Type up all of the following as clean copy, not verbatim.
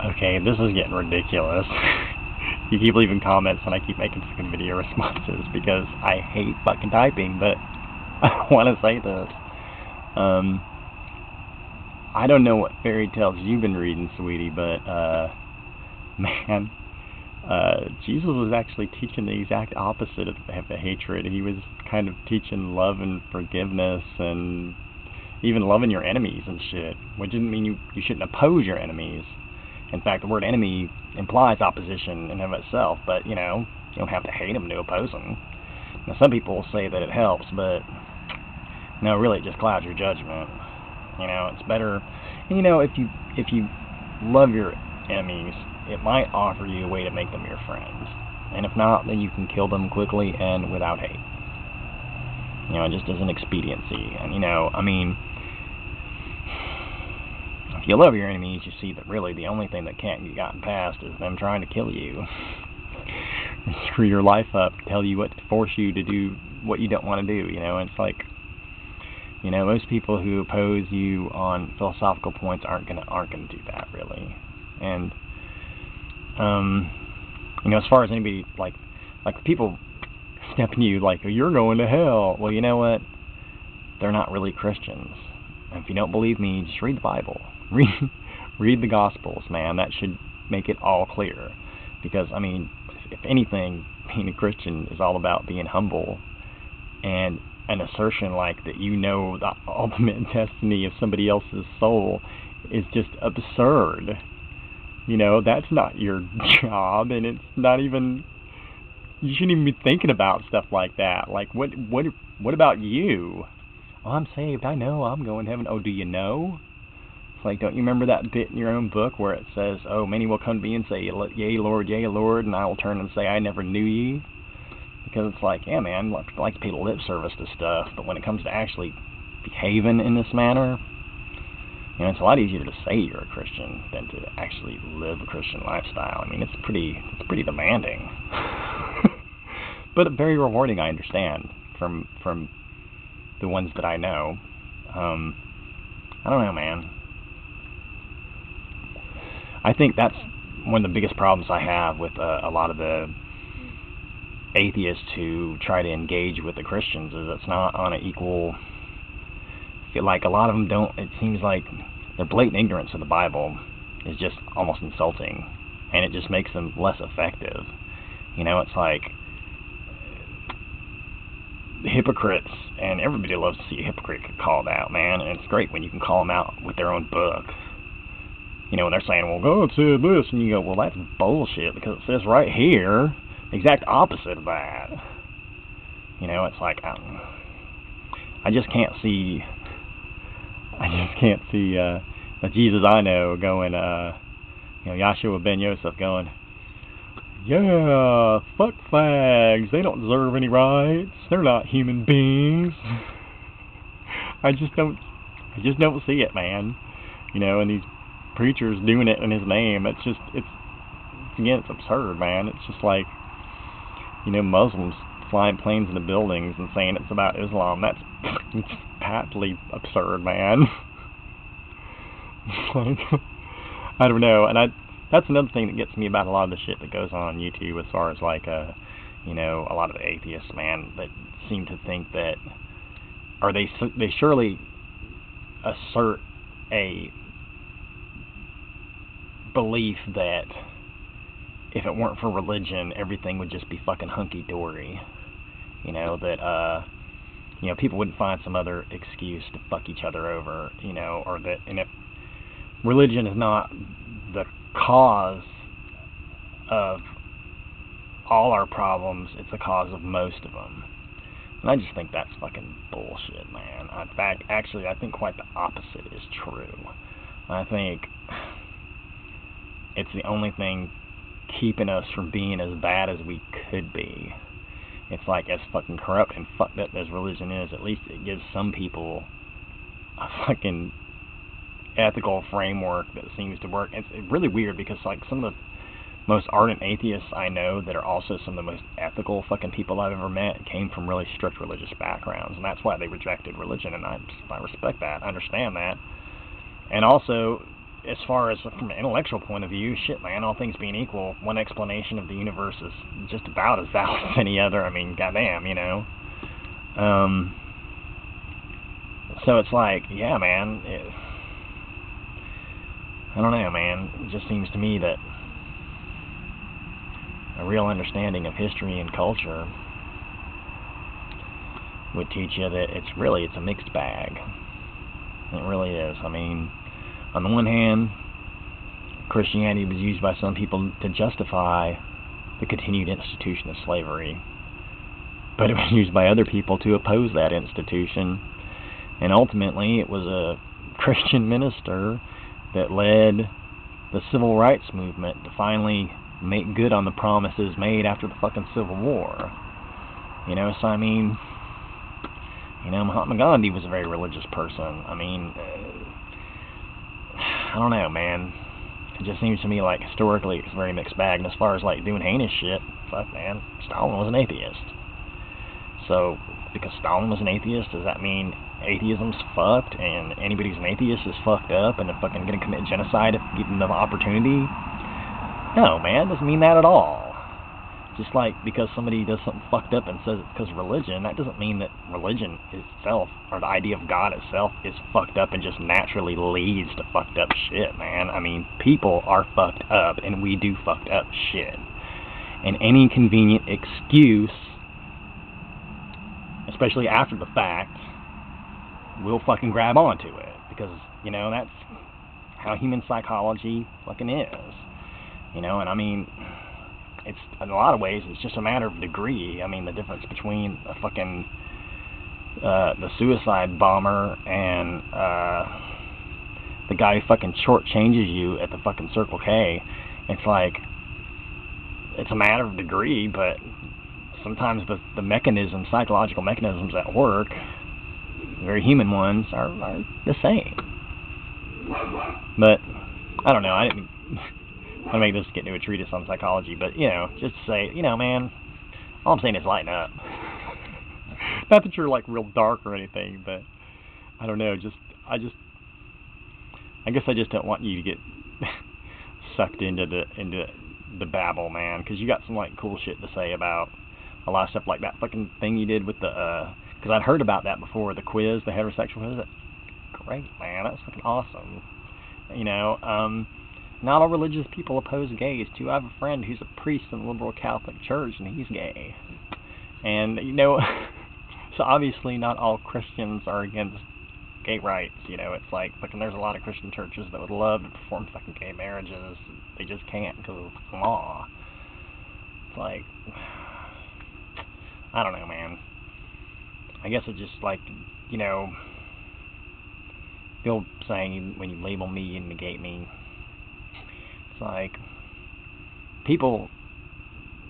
Okay, this is getting ridiculous. You keep leaving comments and I keep making fucking video responses because I hate fucking typing, but I want to say this. Um, I don't know what fairy tales you've been reading, sweetie, but, man, Jesus was actually teaching the exact opposite of hatred. He was kind of teaching love and forgiveness and even loving your enemies and shit, which didn't mean you shouldn't oppose your enemies. In fact, the word enemy implies opposition in and of itself, but, you don't have to hate them to oppose them. Now, some people say that it helps, but, no, really, it just clouds your judgment. It's better, and, if you love your enemies, it might offer you a way to make them your friends. And if not, then you can kill them quickly and without hate. Just as an expediency. And, if you love your enemies, you see that really the only thing that can't be gotten past is them trying to kill you. Screw your life up, tell you what to force you to do what you don't want to do. It's like, most people who oppose you on philosophical points aren't gonna do that, really. And as far as anybody like people stepping you like, you're going to hell. Well, you know what? They're not really Christians. And if you don't believe me, just read the Bible. Read the Gospels, man. That should make it all clear. Because, if anything, being a Christian is all about being humble. And an assertion like that the ultimate destiny of somebody else's soul is just absurd. That's not your job, and it's not even... You shouldn't even be thinking about stuff like that. Like, what about you? Oh, I'm saved. I know. I'm going to heaven. Oh, do you know? It's like, don't you remember that bit in your own book where it says, oh, many will come to me and say, yea, Lord, and I will turn and say, I never knew you? Because it's like, yeah, man, I like to pay lip service to stuff, but when it comes to actually behaving in this manner, it's a lot easier to say you're a Christian than to actually live a Christian lifestyle. It's pretty demanding. But very rewarding, I understand, from the ones that I know. I don't know, man. I think that's one of the biggest problems I have with a lot of the atheists who try to engage with the Christians is it's not on an equal... I feel like a lot of them don't... It seems like their blatant ignorance of the Bible is just almost insulting, and it just makes them less effective. It's like... hypocrites, and everybody loves to see a hypocrite get called out, man, and it's great when you can call them out with their own book. When they're saying, well, God said this, and you go, well, that's bullshit, because it says right here the exact opposite of that. It's like, I just can't see the Jesus I know going, Yahshua ben Yosef going, yeah, fuck fags. They don't deserve any rights. They're not human beings. I just don't see it, man. And these preachers doing it in his name. It's absurd, man. It's just like, Muslims flying planes into buildings and saying it's about Islam. It's patently absurd, man. I don't know, and that's another thing that gets me about a lot of the shit that goes on YouTube, as far as like, a lot of the atheists, man, that seem to think that, or they surely assert a belief that if it weren't for religion, everything would just be fucking hunky-dory. That, people wouldn't find some other excuse to fuck each other over, or that, and if religion is not the cause of all our problems, it's the cause of most of them. And I just think that's fucking bullshit, man. In fact, actually, I think quite the opposite is true. I think it's the only thing keeping us from being as bad as we could be. It's like, as fucking corrupt and fucked up as religion is, at least it gives some people a fucking ethical framework that seems to work. It's really weird because, like, some of the most ardent atheists I know that are also some of the most ethical fucking people I've ever met came from really strict religious backgrounds, and that's why they rejected religion, and I respect that, I understand that. And also, as far as from an intellectual point of view, shit, man, all things being equal, one explanation of the universe is just about as valid as any other. I mean, goddamn, you know. So it's like, yeah, man, I don't know, man. It just seems to me that a real understanding of history and culture would teach you that it's a mixed bag. It really is. I mean, on the one hand, Christianity was used by some people to justify the continued institution of slavery, but it was used by other people to oppose that institution, and ultimately it was a Christian minister that led the civil rights movement to finally make good on the promises made after the fucking Civil War. You know, so I mean, you know, Mahatma Gandhi was a very religious person. I mean, I don't know, man. It just seems to me like historically it's a very mixed bag. And as far as like doing heinous shit, fuck, man, Stalin was an atheist. So, because Stalin was an atheist, does that mean atheism's fucked and anybody who's an atheist is fucked up and they're fucking gonna commit genocide if given the opportunity? No, man, it doesn't mean that at all. Just like because somebody does something fucked up and says it's because of religion, that doesn't mean that religion itself, or the idea of God itself, is fucked up and just naturally leads to fucked up shit, man. I mean, people are fucked up, and we do fucked up shit. And any convenient excuse, especially after the fact, we'll fucking grab onto it. Because, you know, that's how human psychology fucking is. You know, and I mean, it's in a lot of ways it's just a matter of degree. I mean, the difference between a fucking the suicide bomber and the guy who fucking shortchanges you at the fucking Circle K, it's like it's a matter of degree, but sometimes the mechanisms, psychological mechanisms at work, very human ones, are the same. But I don't know. I didn't want to make this get into a treatise on psychology, but, you know, just to say, you know, man, all I'm saying is lighten up. Not that you're, like, real dark or anything, but, I don't know, I guess I just don't want you to get sucked into the babble, man, because you got some, like, cool shit to say about a lot of stuff, like that fucking thing you did with the, because I'd heard about that before, the quiz, the heterosexual quiz. That's great, man, that's fucking awesome. You know, not all religious people oppose gays, too. I have a friend who's a priest in the liberal Catholic Church, and he's gay. And, you know, so obviously not all Christians are against gay rights, you know. It's like, fucking, there's a lot of Christian churches that would love to perform fucking gay marriages. They just can't because of the law. It's like, I don't know, man. I guess it's just like, you know, the old saying, when you label me, you negate me. It's like, people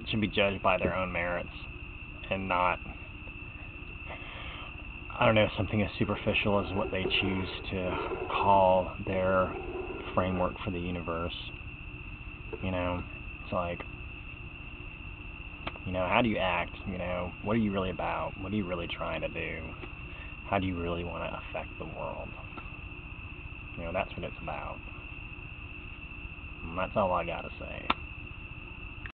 should be judged by their own merits and not, I don't know, something as superficial as what they choose to call their framework for the universe. You know, it's like, you know, how do you act? You know, what are you really about? What are you really trying to do? How do you really want to affect the world? You know, that's what it's about. And that's all I gotta say.